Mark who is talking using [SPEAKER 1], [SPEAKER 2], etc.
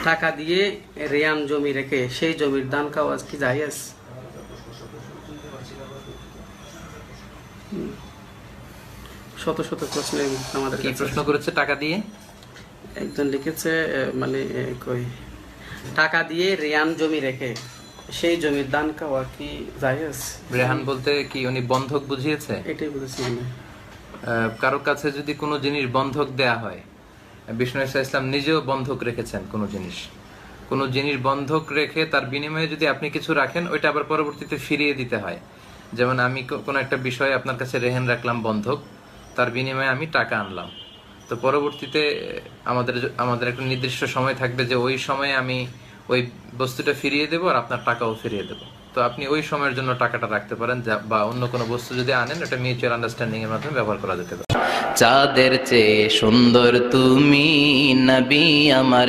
[SPEAKER 1] টাকা দিয়ে রেয়ান জমি রেখে সেই জমির দান খাওয়া কি জায়েজ? শত শত প্রশ্নের আমাদের
[SPEAKER 2] কি
[SPEAKER 1] কাছে
[SPEAKER 2] প্রশ্ন করেছে? টাকা দিয়ে
[SPEAKER 1] একজন লিখেছে মানে কই টাকা দিয়ে রেয়ান জমি রেখে সেই জমির দান খাওয়া কি জায়েজ?
[SPEAKER 2] রেহান বলতে কি উনি বন্ধক বুঝিয়েছে?
[SPEAKER 1] এটাই বলেছি আমি।
[SPEAKER 2] কারো কাছে যদি কোনো জিনিস বন্ধক দেয়া হয়, বিষ্ণু ইসলাম নিজেও বন্ধক রেখেছেন কোনো জিনিস বন্ধক রেখে তার বিনিময়ে যদি আপনি কিছু রাখেন, ওইটা আবার পরবর্তীতে ফিরিয়ে দিতে হয়। যেমন আমি কোনো একটা বিষয় আপনার কাছে রেহেন রাখলাম বন্ধক, তার বিনিময়ে আমি টাকা আনলাম, তো পরবর্তীতে আমাদের একটা নির্দিষ্ট সময় থাকবে যে ওই সময়ে আমি ওই বস্তুটা ফিরিয়ে দেবো আর আপনার টাকাও ফিরিয়ে দেবো। তো আপনি ওই সময়ের জন্য টাকাটা রাখতে পারেন, বা অন্য কোনো বস্তু যদি আনেন, এটা মিউচুয়াল আন্ডারস্ট্যান্ডিং এর মাধ্যমে ব্যবহার করা যেতে পারে। চাঁদের চেয়ে সুন্দর তুমি, নবী আমার